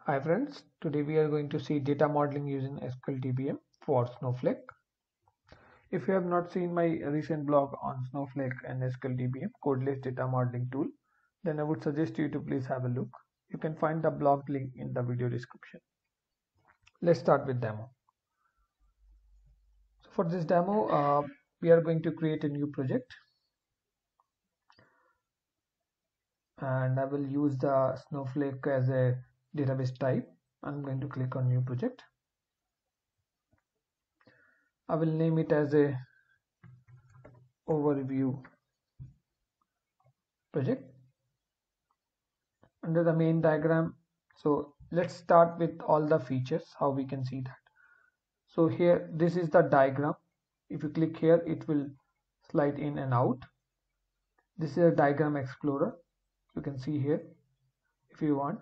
Hi friends, today we are going to see data modeling using SQL DBM for Snowflake. If you have not seen my recent blog on Snowflake and SQL DBM, codeless data modeling tool, then I would suggest you to please have a look. You can find the blog link in the video description. Let's start with demo. So for this demo, we are going to create a new project and I will use the Snowflake as a database type. I'm going to click on new project. I will name it as a overview project under the main diagram. So let's start with all the features, how we can see that. So here, this is the diagram. If you click here, it will slide in and out. This is a diagram explorer. You can see here, if you want,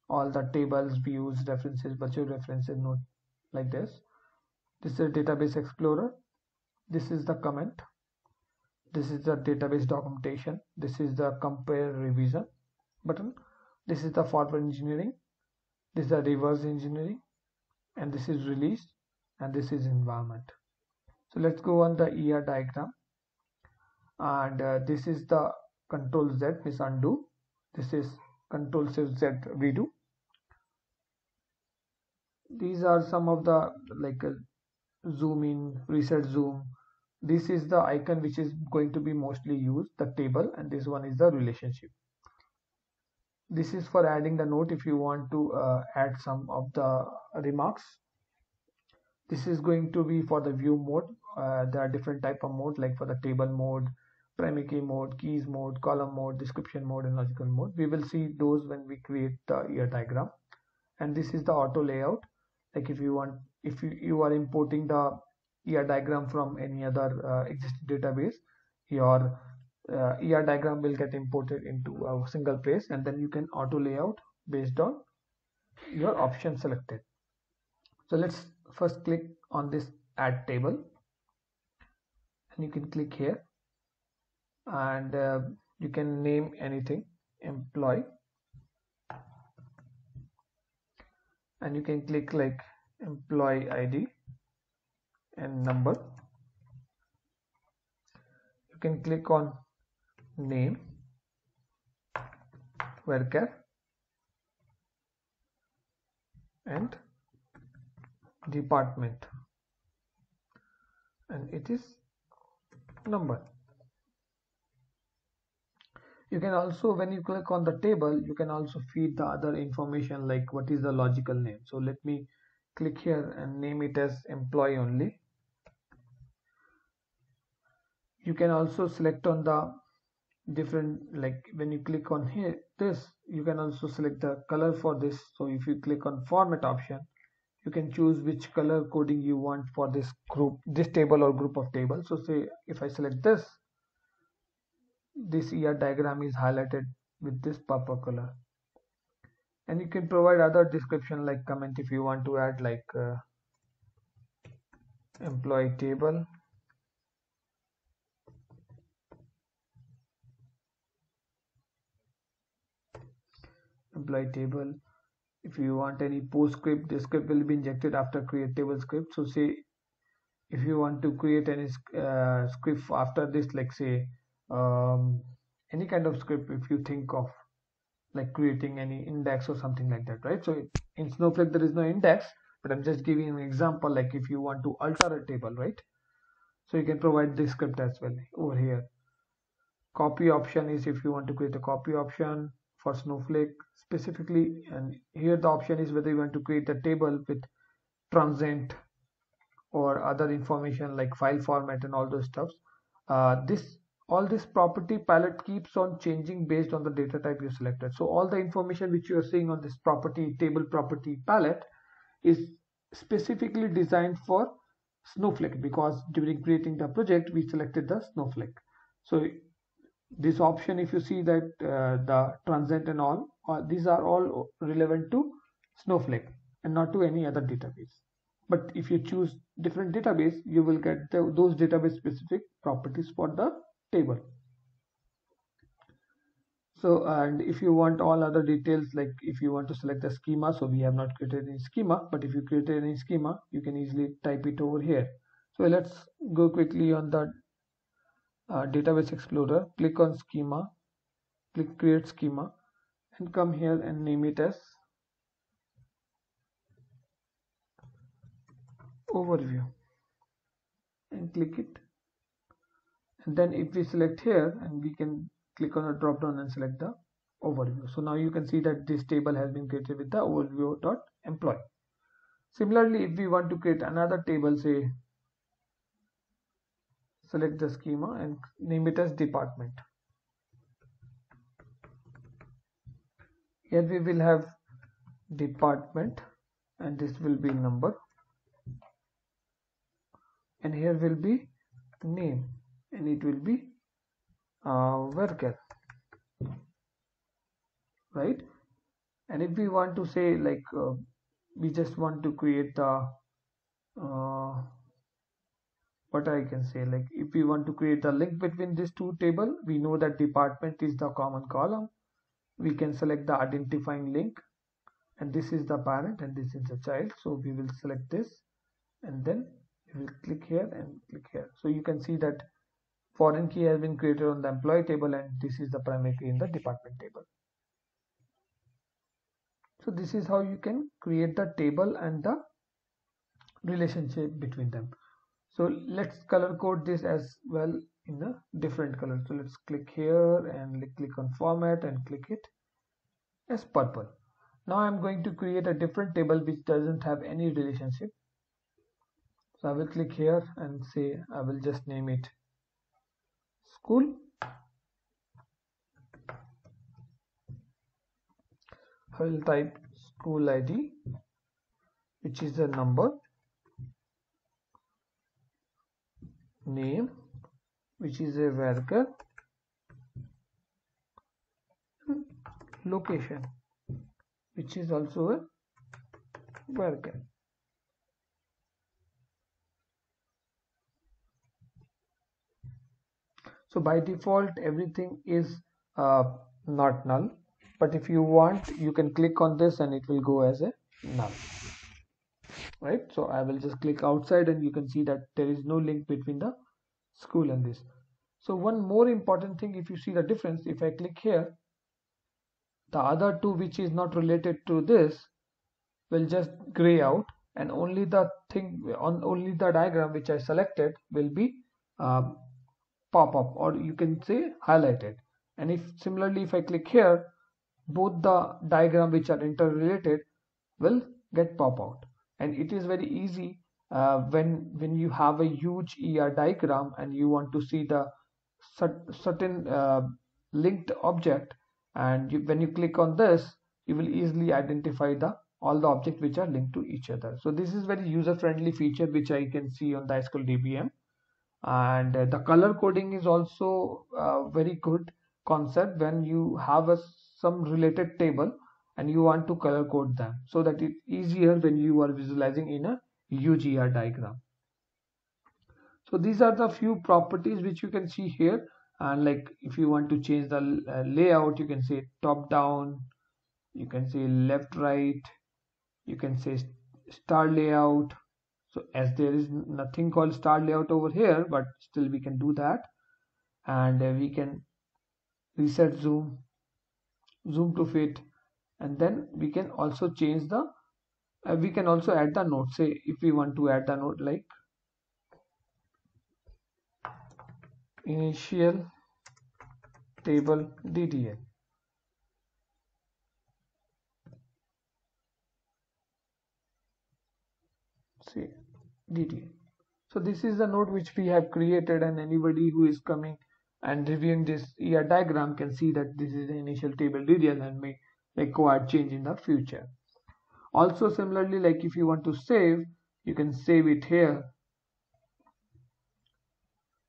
all the tables, views, references, virtual references, note like this. This is a database explorer. This is the comment. This is the database documentation. This is the compare revision button. This is the forward engineering. This is the reverse engineering, and this is release, and this is environment. So let's go on the ER diagram, and this is the control Z is undo. This is control shift Z redo. These are some of the zoom in, reset zoom. This is the icon which is going to be mostly used, the table, and this one is the relationship. This is for adding the note if you want to add some of the remarks. This is going to be for the view mode. There are different type of mode, like for the table mode, primary key mode, keys mode, column mode, description mode, and logical mode. We will see those when we create the ER diagram. And this is the auto layout. Like if you want, if you are importing the ER diagram from any other existing database, your ER diagram will get imported into a single place, and then you can auto layout based on your option selected. So let's first click on this add table, and you can click here, and you can name anything, employee, and you can click like employee ID and number. You can click on name, varchar, and department, and it is number. You can also, when you click on the table, you can also feed the other information like what is the logical name. So let me click here and name it as employee only. You can also select on the different, like when you click on here this, you can also select the color for this. So if you click on format option, you can choose which color coding you want for this group, this table or group of tables. So say if I select this ER diagram is highlighted with this purple color. And you can provide other description like comment if you want to add like employee table, if you want any post script, this script will be injected after create table script. So say if you want to create any script after this, like say any kind of script, if you think of like creating any index or something like that, right? So in Snowflake there is no index, but I'm just giving an example, like if you want to alter a table, right? So you can provide this script as well over here. Copy option is if you want to create a copy option for Snowflake specifically, and here the option is whether you want to create a table with transient or other information like file format and all those stuffs. All this property palette keeps on changing based on the data type you selected. So all the information which you are seeing on this property table property palette is specifically designed for Snowflake, because during creating the project we selected the Snowflake. So this option, if you see that the transient and all, these are all relevant to Snowflake and not to any other database. But if you choose different database, you will get those database specific properties for the table. So, and if you want all other details, like if you want to select the schema, so we have not created any schema, but if you created any schema, you can easily type it over here. So let's go quickly on the Database Explorer, click on schema, click create schema, and come here and name it as overview and click it. And then if we select here, and we can click on a drop down and select the overview. So now you can see that this table has been created with the overview.employee. Similarly, if we want to create another table, say select the schema and name it as department. Here we will have department, and this will be number, and here will be name, and it will be worker, right? And if we want to say like we just want to create the what I can say, like if we want to create the link between these two table, we know that department is the common column. We can select the identifying link, and this is the parent and this is the child. So we will select this, and then we will click here and click here. So you can see that foreign key has been created on the employee table, and this is the primary key in the department table. So this is how you can create the table and the relationship between them. So let's color code this as well in a different color. So let's click here and click on format and click it as purple. Now I'm going to create a different table which doesn't have any relationship. So I will click here and say I will just name it school. I will type school ID, which is the number, name, which is a worker, location, which is also a worker. So by default everything is not null, but if you want, you can click on this and it will go as a null, right? So I will just click outside, and you can see that there is no link between the school and this. So one more important thing, if you see the difference, if I click here, the other two which is not related to this will just gray out, and only the diagram which I selected will be pop up, or you can say highlighted. And if similarly if I click here, both the diagram which are interrelated will get pop out. And it is very easy when you have a huge diagram and you want to see the certain linked object, and when you click on this, you will easily identify all the objects which are linked to each other. So this is very user friendly feature which I can see on the SQL DBM. And the color coding is also a very good concept when you have some related table and you want to color code them, so that it's easier when you are visualizing in a UGR diagram. So these are the few properties which you can see here. And like if you want to change the layout, you can say top down, you can say left right, you can say star layout. So as there is nothing called star layout over here, but still we can do that. And we can reset zoom to fit, and then we can also change the we can also add the note. Say if we want to add the note like initial table DDL. See DDL. So this is the node which we have created, and anybody who is coming and reviewing this ER diagram can see that this is the initial table DDL and may require change in the future. Also similarly, like if you want to save, you can save it here,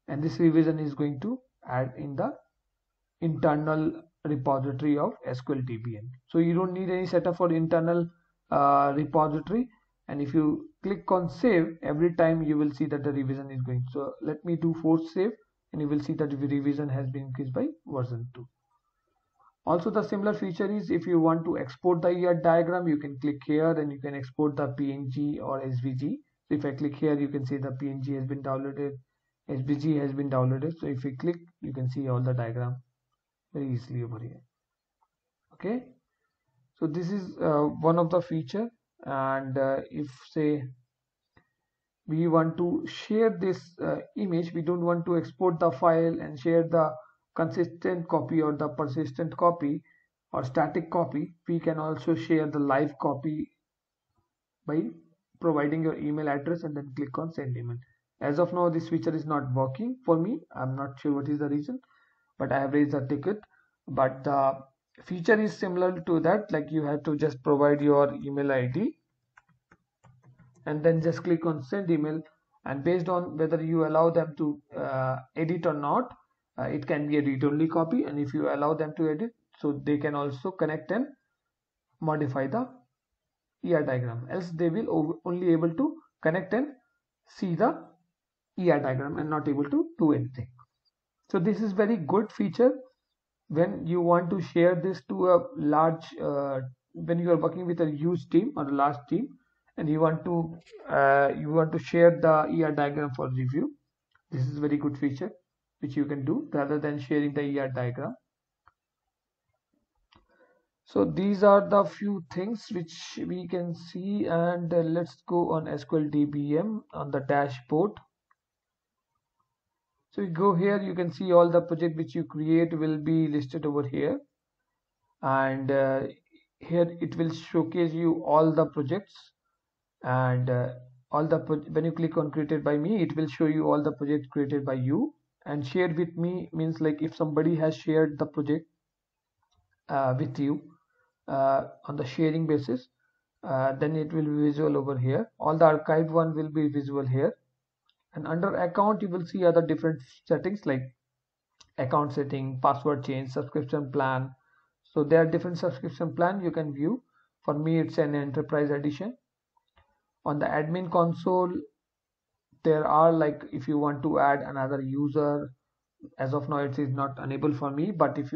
and this revision is going to add in the internal repository of SQL DBM. So you don't need any setup for internal repository, and if you click on save, every time you will see that the revision is going. So let me do force save, and you will see that the revision has been increased by version 2. Also, the similar feature is if you want to export the ER diagram, you can click here and you can export the PNG or SVG. So if I click here, you can see the PNG has been downloaded, SVG has been downloaded. So if we click, you can see all the diagram very easily over here. Okay, so this is one of the feature. And if say we want to share this image, we don't want to export the file and share the consistent copy or the persistent copy or static copy, we can also share the live copy by providing your email address and then click on send email. As of now, this feature is not working for me. I'm not sure what is the reason, but I have raised a ticket. But the feature is similar to that, like you have to just provide your email ID and then just click on send email, and based on whether you allow them to edit or not, it can be a read-only copy, and if you allow them to edit, so they can also connect and modify the ER diagram, else they will only able to connect and see the ER diagram and not able to do anything. So this is very good feature when you want to share this to a large when you are working with a huge team or a large team, and you want to share the ER diagram for review. This is a very good feature which you can do rather than sharing the ER diagram. So these are the few things which we can see, and let's go on SQL DBM on the dashboard. So you go here, you can see all the project which you create will be listed over here, and here it will showcase you all the projects, and when you click on created by me, it will show you all the projects created by you. And shared with me means like if somebody has shared the project with you on the sharing basis, then it will be visible over here. All the archived one will be visible here, and under account you will see other different settings like account setting, password change, subscription plan. So there are different subscription plan you can view. For me, it's an enterprise edition. On the admin console, there are, like, if you want to add another user, as of now it is not enabled for me, but if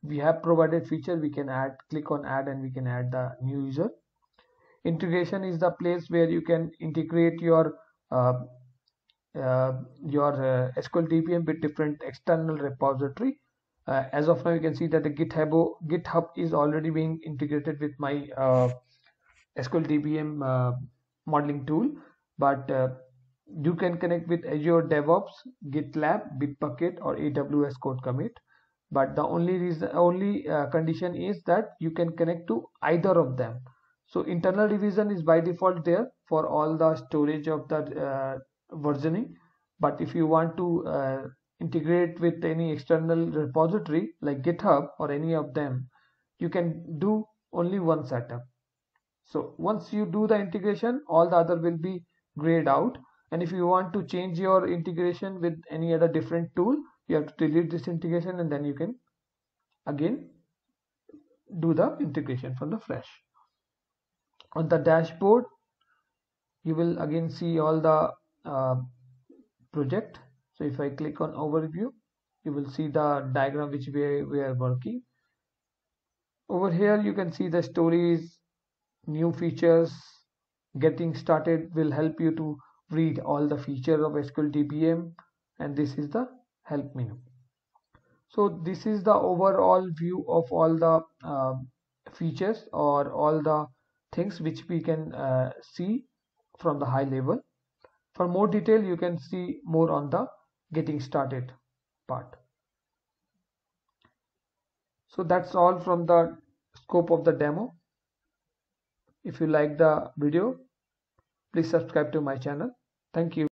we have provided feature, we can click on add and we can add the new user. Integration is the place where you can integrate your uh, SQL DBM with different external repository. As of now, you can see that the GitHub is already being integrated with my SQL DBM modeling tool, but you can connect with Azure DevOps, GitLab, Bitbucket, or AWS Code Commit. But the only condition is that you can connect to either of them. So internal revision is by default there for all the storage of the versioning. But if you want to integrate with any external repository like GitHub or any of them, you can do only one setup. So once you do the integration, all the other will be grayed out. And if you want to change your integration with any other different tool, you have to delete this integration and then you can again do the integration from the fresh. On the dashboard, you will again see all the project. So if I click on overview, you will see the diagram which we are working. Over here, you can see the stories, new features. Getting started will help you to read all the features of SQL DBM, and this is the help menu. So this is the overall view of all the features or all the things which we can see from the high level. For more detail, you can see more on the getting started part. So that's all from the scope of the demo. If you like the video, please subscribe to my channel. Thank you.